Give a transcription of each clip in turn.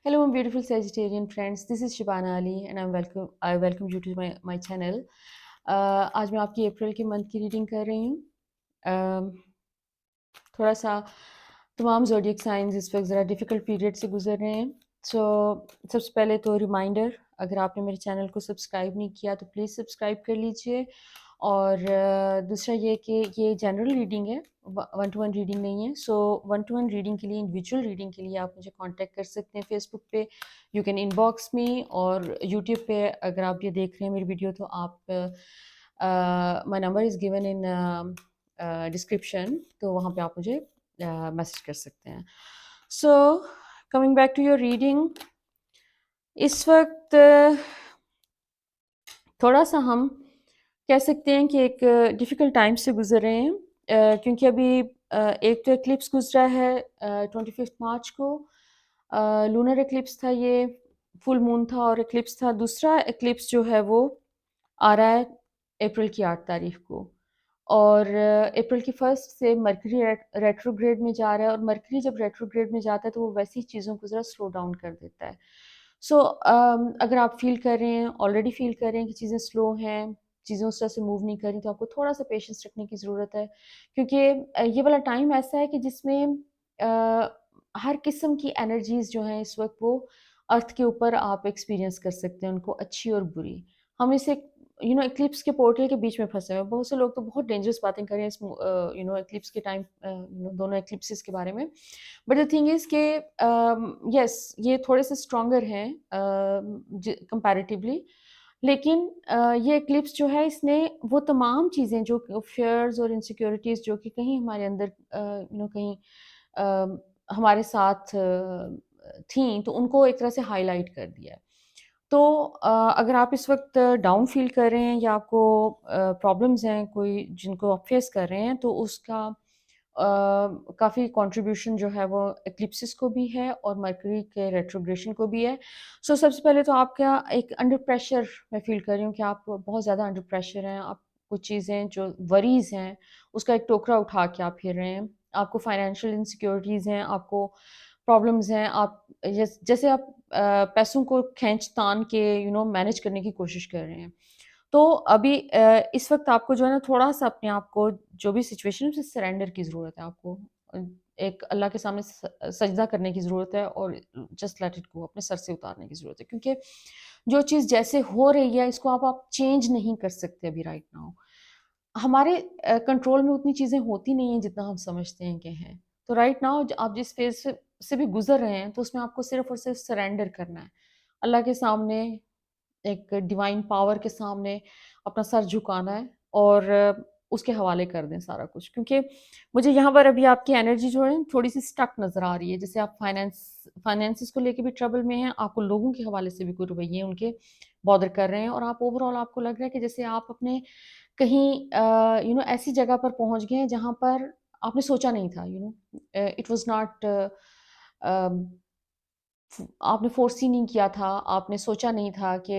Hello, my beautiful Sagittarian friends. This is Shibana Ali, and I welcome you to my channel. आज मैं आपकी अप्रैल के month की reading कर रही हूँ. थोड़ा सा तमाम ज़ोडिएक साइंस इस वक्त ज़रा डिफ़िकल्ट पीरियड से गुजर रहे हैं. सबसे पहले तो रिमाइंडर, अगर आपने मेरे चैनल को सब्सक्राइब नहीं किया तो प्लीज़ सब्सक्राइब कर लीजिए. और दूसरा ये कि ये जनरल रीडिंग है, 1-to-1 रीडिंग नहीं है. 1-to-1 रीडिंग के लिए, इंडिविजुअल रीडिंग के लिए आप मुझे कांटेक्ट कर सकते हैं फेसबुक पे. यू कैन इनबॉक्स मी, और यूट्यूब पे अगर आप ये देख रहे हैं मेरी वीडियो तो आप my number is given in description, तो वहाँ पे आप मुझे मैसेज कर सकते हैं. So coming back to your reading, इस वक्त थोड़ा सा हम कह सकते हैं कि एक डिफ़िकल्ट टाइम से गुज़र रहे हैं. क्योंकि अभी एक तो एक्लिप्स गुज़रा है 25 मार्च को. लूनर एक्लिप्स था, ये फुल मून था और एक्लिप्स था. दूसरा एक्लिप्स जो है वो आ रहा है अप्रैल की 8 तारीख को. और अप्रैल की फर्स्ट से मरकरी रेट्रोग्रेड में जा रहा है, और मरकरी जब रेट्रोग्रेड में जाता है तो वो वैसी चीज़ों को ज़रा स्लो डाउन कर देता है. अगर आप फील कर रहे हैं, ऑलरेडी फील कर रहे हैं कि चीज़ें स्लो हैं, चीज़ें उस तरह से मूव नहीं कर रही, तो आपको थोड़ा सा पेशेंस रखने की ज़रूरत है. क्योंकि ये वाला टाइम ऐसा है कि जिसमें हर किस्म की एनर्जीज़ जो हैं इस वक्त वो अर्थ के ऊपर आप एक्सपीरियंस कर सकते हैं, उनको अच्छी और बुरी. हम इसे एक्लिप्स के पोर्टल के बीच में फंसे हुए हैं. बहुत से लोग तो बहुत डेंजरस बातें कर रहे हैं इस एक्लिप्स के टाइम, दोनों एक्लिप्सेस के बारे में. बट द थिंग इज़ के यस, ये थोड़े से स्ट्रॉन्गर हैं कंपैरेटिवली. लेकिन ये एक्लिप्स जो है, इसने वो तमाम चीज़ें जो फियर्स और इनसिक्योरिटीज़ जो कि कहीं हमारे अंदर कहीं हमारे साथ थीं, तो उनको एक तरह से हाईलाइट कर दिया है. तो अगर आप इस वक्त डाउन फील कर रहे हैं या आपको प्रॉब्लम्स हैं कोई जिनको आप फेस कर रहे हैं, तो उसका काफ़ी कंट्रीब्यूशन जो है वो एक्लिप्सिस को भी है और मरकरी के रेट्रोग्रेशन को भी है. सबसे पहले तो आपका एक अंडर प्रेशर मैं फ़ील कर रही हूँ कि आप बहुत ज़्यादा अंडर प्रेशर हैं. आप कुछ चीज़ें जो वरीज़ हैं, उसका एक टोकरा उठा के आप फिर रहे हैं. आपको फाइनेंशियल इनसिक्योरिटीज़ हैं, आपको प्रॉब्लम्स हैं. आप जैसे आप पैसों को खींच-तान के मैनेज करने की कोशिश कर रहे हैं. तो अभी इस वक़्त आपको जो है ना, थोड़ा-सा अपने आप को, जो भी सिचुएशन है उसे सरेंडर की ज़रूरत है आपको. एक अल्लाह के सामने सजदा करने की ज़रूरत है और जस्ट लेट इट गो, अपने सर से उतारने की ज़रूरत है. क्योंकि जो चीज़ जैसे हो रही है, इसको आप चेंज नहीं कर सकते अभी राइट नाउ. हमारे कंट्रोल में उतनी चीज़ें होती नहीं हैं जितना हम समझते हैं कि हैं. तो राइट नाउ आप जिस फेज़ से भी गुज़र रहे हैं, तो उसमें आपको सिर्फ़ और सिर्फ़ सरेंडर करना है. अल्लाह के सामने, एक डिवाइन पावर के सामने अपना सर झुकाना है और उसके हवाले कर दें सारा कुछ. क्योंकि मुझे यहाँ पर अभी आपकी एनर्जी जो है थोड़ी-सी स्टक नज़र आ रही है. जैसे आप फाइनेंसेस को लेके भी ट्रबल में हैं, आपको लोगों के हवाले से भी कोई रवैये उनके बॉदर कर रहे हैं, और आप ओवरऑल आपको लग रहा है कि जैसे आप अपने कहीं ऐसी जगह पर पहुँच गए हैं जहाँ पर आपने सोचा नहीं था. इट वाज़ नॉट आपने फ़ोर्स ही नहीं किया था, आपने सोचा नहीं था कि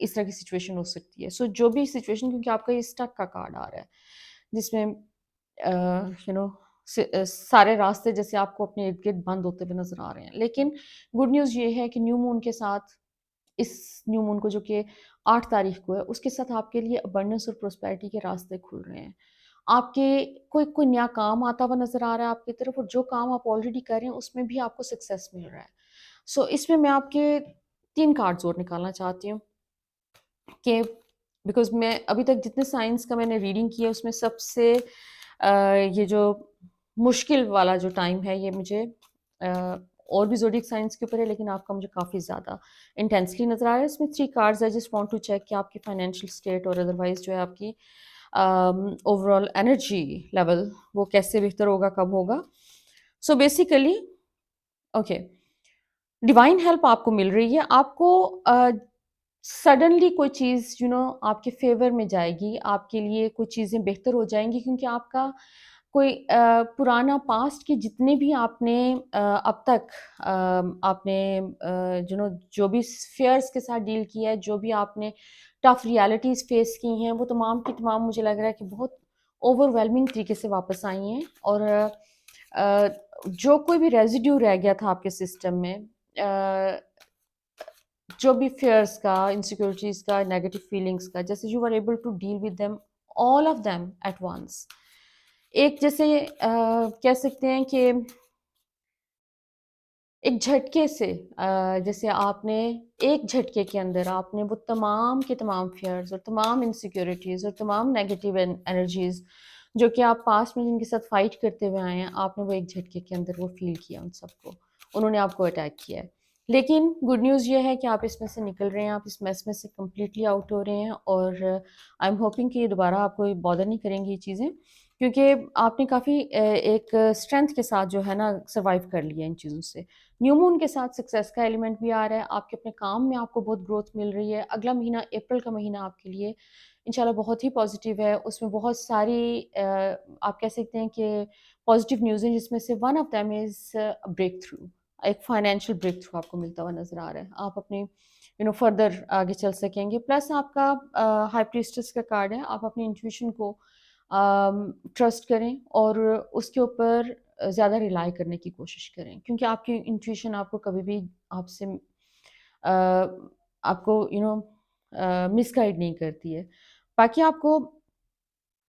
इस तरह की सिचुएशन हो सकती है. जो भी सिचुएशन, क्योंकि आपका ये स्टक का कार्ड आ रहा है, जिसमें सारे रास्ते जैसे आपको अपने इर्द-गिर्द बंद होते हुए नज़र आ रहे हैं. लेकिन गुड न्यूज़ ये है कि न्यू मून के साथ, इस न्यू मून को जो कि 8 तारीख को है, उसके साथ आपके लिए अबंडेंस और प्रॉस्पेरिटी के रास्ते खुल रहे हैं. आपके कोई कोई नया काम आता हुआ नज़र आ रहा है आपकी तरफ, और जो काम आप ऑलरेडी कर रहे हैं उसमें भी आपको सक्सेस मिल रहा है. इसमें मैं आपके 3 कार्ड्स और निकालना चाहती हूँ कि बिकॉज़ मैं अभी तक जितने साइंस का मैंने रीडिंग की है, उसमें सबसे ये जो मुश्किल वाला जो टाइम है, ये मुझे और भी ज़ोडिएक साइंस के ऊपर है, लेकिन आपका मुझे काफ़ी ज़्यादा इंटेंसली नज़र आ रहा है. इसमें 3 cards, I just want to check कि आपकी फाइनेंशियल स्टेट और अदरवाइज़ जो है आपकी ओवरऑल एनर्जी लेवल वो कैसे बेहतर होगा, कब होगा. बेसिकली ओके, डिवाइन हेल्प आपको मिल रही है. आपको सडनली कोई चीज़ आपके फेवर में जाएगी, आपके लिए कुछ चीज़ें बेहतर हो जाएँगी, क्योंकि आपका कोई पुराना पास्ट के जितने भी आपने अब तक आपने जो भी फ़ियर्स के साथ डील किया है, जो भी आपने टफ़ रियलिटीज़ फ़ेस की हैं, वो तमाम की तमाम मुझे लग रहा है कि बहुत ओवरवेलमिंग तरीके से वापस आई हैं. और जो कोई भी रेज़िड्यू रह गया था आपके सिस्टम में, जो भी fears का, insecurities का, negative feelings का, जैसे you were able to deal with them, all of them at once. एक जैसे कह सकते हैं कि एक झटके से जैसे आपने एक झटके के अंदर आपने वो तमाम के तमाम फियर्स और तमाम इनसिक्योरिटीज़ और तमाम नेगेटिव एनर्जीज़ जो कि आप पास्ट में जिनके साथ फाइट करते हुए आए हैं, आपने वो एक झटके के अंदर वो फील किया उन सबको। उन्होंने आपको अटैक किया है। लेकिन गुड न्यूज़ ये है कि आप इसमें से निकल रहे हैं, आप इस मेस में से कंप्लीटली आउट हो रहे हैं और आई एम होपिंग कि ये दोबारा आपको बॉदर नहीं करेंगी ये चीज़ें, क्योंकि आपने काफ़ी एक स्ट्रेंथ के साथ जो है ना सर्वाइव कर लिया इन चीज़ों से। न्यू मून के साथ सक्सेस का एलिमेंट भी आ रहा है, आपके अपने काम में आपको बहुत ग्रोथ मिल रही है। अगला महीना अप्रैल का महीना आपके लिए इंशाल्लाह बहुत ही पॉजिटिव है। उसमें बहुत सारी आप कह सकते हैं कि पॉजिटिव न्यूज़ हैं, जिसमें से one of them is breakthrough. एक फाइनेंशियल ब्रेक थ्रू आपको मिलता हुआ नज़र आ रहा है। आप अपनी फर्दर आगे चल सकेंगे। प्लस आपका हाई प्रीस्टेस का कार्ड है। आप अपनी इंट्यूशन को ट्रस्ट करें और उसके ऊपर ज़्यादा रिलाई करने की कोशिश करें, क्योंकि आपकी इंट्यूशन आपको कभी भी आपसे आपको मिसगाइड नहीं करती है। बाकी आपको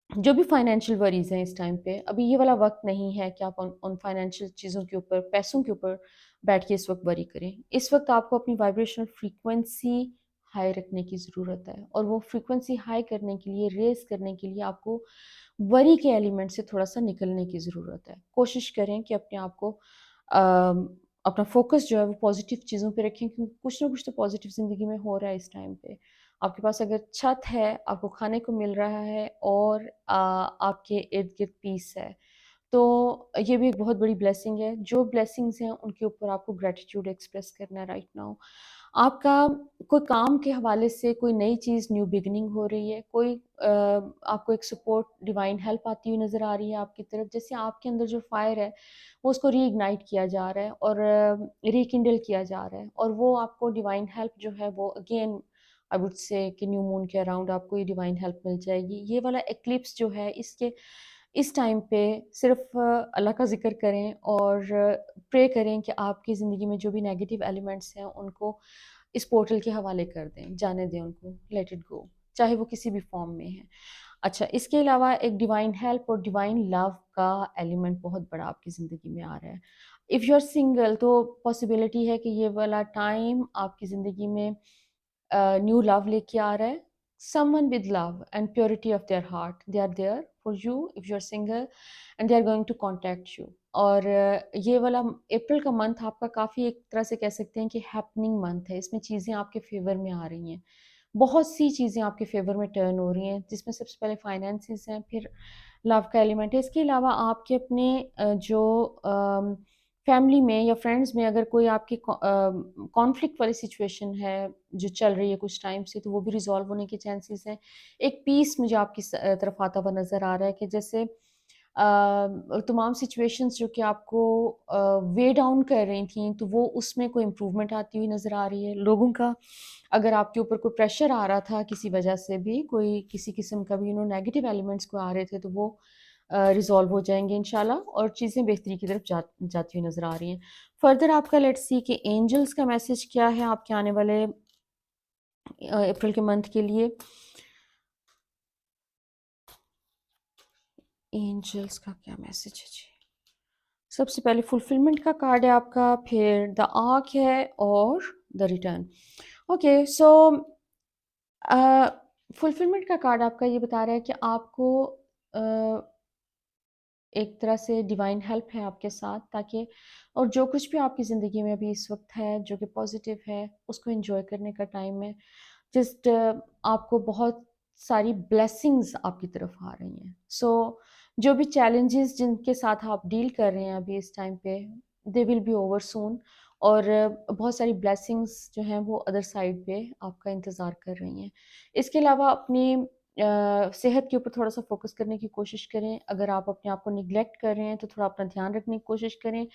जो भी फाइनेंशियल वरीज़ हैं इस टाइम पे, अभी ये वाला वक़्त नहीं है कि आप उन फाइनेंशियल चीज़ों के ऊपर, पैसों के ऊपर बैठ के इस वक़्त वरी करें। इस वक़्त आपको अपनी वाइब्रेशनल फ्रीक्वेंसी हाई रखने की ज़रूरत है और वो फ्रीक्वेंसी हाई करने के लिए, रेज़ करने के लिए आपको वरी के एलिमेंट से थोड़ा-सा निकलने की ज़रूरत है। कोशिश करें कि अपने आप को अपना फ़ोकस जो है वो पॉज़िटिव चीज़ों पे रखें, क्योंकि कुछ ना कुछ तो पॉज़िटिव ज़िंदगी में हो रहा है इस टाइम पे। आपके पास अगर छत है, आपको खाने को मिल रहा है और आपके इर्द-गिर्द पीस है, तो ये भी एक बहुत बड़ी ब्लेसिंग है। जो ब्लेसिंग्स हैं उनके ऊपर आपको ग्रैटिट्यूड एक्सप्रेस करना है राइट नाउ। आपका कोई काम के हवाले से कोई नई चीज़, न्यू बिगिनिंग हो रही है, कोई आपको एक सपोर्ट, डिवाइन हेल्प आती हुई नज़र आ रही है आपकी तरफ। जैसे आपके अंदर जो फायर है वो उसको रीइग्नाइट किया जा रहा है और रिकिंडल किया जा रहा है, और वो आपको डिवाइन हेल्प जो है वो अगेन आई वुड से कि न्यू मून के अराउंड आपको ये डिवाइन हेल्प मिल जाएगी। ये वाला एक्लिप्स जो है इसके इस टाइम पे सिर्फ अल्लाह का ज़िक्र करें और प्रे करें कि आपकी ज़िंदगी में जो भी नेगेटिव एलिमेंट्स हैं उनको इस पोर्टल के हवाले कर दें, जाने दें उनको, लेट इट गो, चाहे वो किसी भी फॉर्म में है। अच्छा, इसके अलावा एक डिवाइन हेल्प और डिवाइन लव का एलिमेंट बहुत बड़ा आपकी ज़िंदगी में आ रहा है। इफ़ यू आर सिंगल तो पॉसिबिलिटी है कि ये वाला टाइम आपकी ज़िंदगी में न्यू लव लेके आ रहा है। Someone with love and purity of their heart, they are there for you if you are single, and they are going to contact you. और ये वाला अप्रैल का मंथ आपका काफ़ी एक तरह से कह सकते हैं कि हैपनिंग मंथ है। इसमें चीज़ें आपके फेवर में आ रही हैं। बहुत सी चीज़ें आपके फेवर में टर्न हो रही हैं, जिसमें सबसे पहले फाइनेंसेस हैं, फिर लव का एलिमेंट है। इसके अलावा आपके अपने जो फैमिली में या फ्रेंड्स में अगर कोई आपकी कॉन्फ्लिक्ट वाली सिचुएशन है जो चल रही है कुछ टाइम से, तो वो भी रिजॉल्व होने के चांसेस हैं। एक पीस मुझे आपकी तरफ आता हुआ नज़र आ रहा है कि जैसे तमाम सिचुएशंस जो कि आपको वे डाउन कर रही थी, तो वो उसमें कोई इम्प्रूवमेंट आती हुई नज़र आ रही है। लोगों का अगर आपके ऊपर कोई प्रेशर आ रहा था किसी वजह से भी, कोई किसी किस्म का भी नेगेटिव एलिमेंट्स को आ रहे थे, तो वो रिज़ॉल्व हो जाएँगे इंशाल्लाह और चीज़ें बेहतरी की तरफ जाती हुई नज़र आ रही हैं। फर्दर आपका लेट्स सी कि एंजल्स का मैसेज क्या है आपके आने वाले अप्रैल के मंथ के लिए। एंजल्स का क्या मैसेज है जी? सबसे पहले फुलफिलमेंट का कार्ड है आपका, फिर द आर्क है और the return. Okay, so fulfilment का कार्ड आपका ये बता रहा है कि आपको एक तरह से डिवाइन हेल्प है आपके साथ, ताकि और जो कुछ भी आपकी ज़िंदगी में अभी इस वक्त है जो कि पॉजिटिव है उसको एंजॉय करने का टाइम है। जस्ट आपको बहुत सारी ब्लेसिंग्स आपकी तरफ आ रही हैं। सो जो भी चैलेंजेस जिनके साथ आप डील कर रहे हैं अभी इस टाइम पे, they will be over soon, और बहुत सारी ब्लेसिंग्स जो हैं वो अदर साइड पे आपका इंतज़ार कर रही हैं। इसके अलावा अपनी सेहत के ऊपर थोड़ा-सा फ़ोकस करने की कोशिश करें। अगर आप अपने आप को नेग्लेक्ट कर रहे हैं तो थोड़ा अपना ध्यान रखने की कोशिश करें।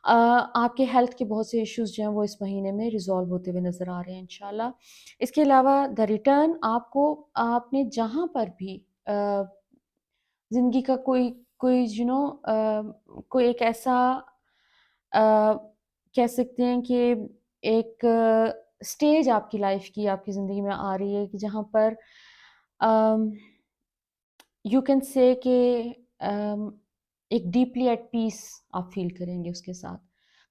आपके हेल्थ के बहुत से इश्यूज़ जो हैं वो इस महीने में रिज़ॉल्व होते हुए नज़र आ रहे हैं इंशाल्लाह। इसके अलावा द रिटर्न आपको आपने जहाँ पर भी ज़िंदगी का कोई कोई कोई एक ऐसा अ, कह सकते हैं कि एक स्टेज आपकी लाइफ की, आपकी ज़िंदगी में आ रही है कि जहाँ पर अम, यू कैन से कि अम, एक डीपली एट पीस आप फ़ील करेंगे उसके साथ,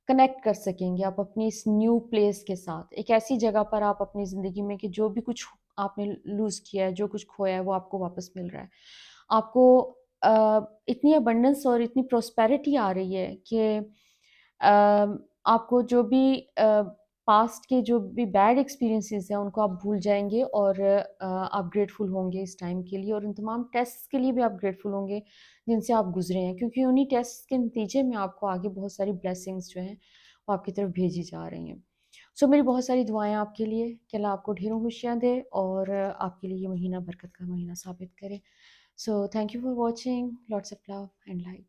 कनेक्ट कर सकेंगे आप अपनी इस न्यू प्लेस के साथ। एक ऐसी जगह पर आप अपनी ज़िंदगी में कि जो भी कुछ आपने लूज़ किया है, जो कुछ खोया है, वो आपको वापस मिल रहा है। आपको इतनी अबंडेंस और इतनी प्रॉस्पेरिटी आ रही है कि आपको जो भी पास्ट के जो भी बैड एक्सपीरियंसेस हैं उनको आप भूल जाएँगे और आप ग्रेटफुल होंगे इस टाइम के लिए और उन तमाम टेस्ट्स के लिए भी आप ग्रेटफुल होंगे जिनसे आप गुज़रे हैं क्योंकि उन्हीं टेस्ट्स के नतीजे में आपको आगे बहुत सारी ब्लेसिंग्स जो हैं वो आपकी तरफ भेजी जा रही हैं। सो मेरी बहुत सारी दुआएँ आपके लिए कि अल्लाह आपको ढेरों खुशियाँ दे और आपके लिए ये महीना बरकत का महीना साबित करे। So thank you for watching, lots of love and light.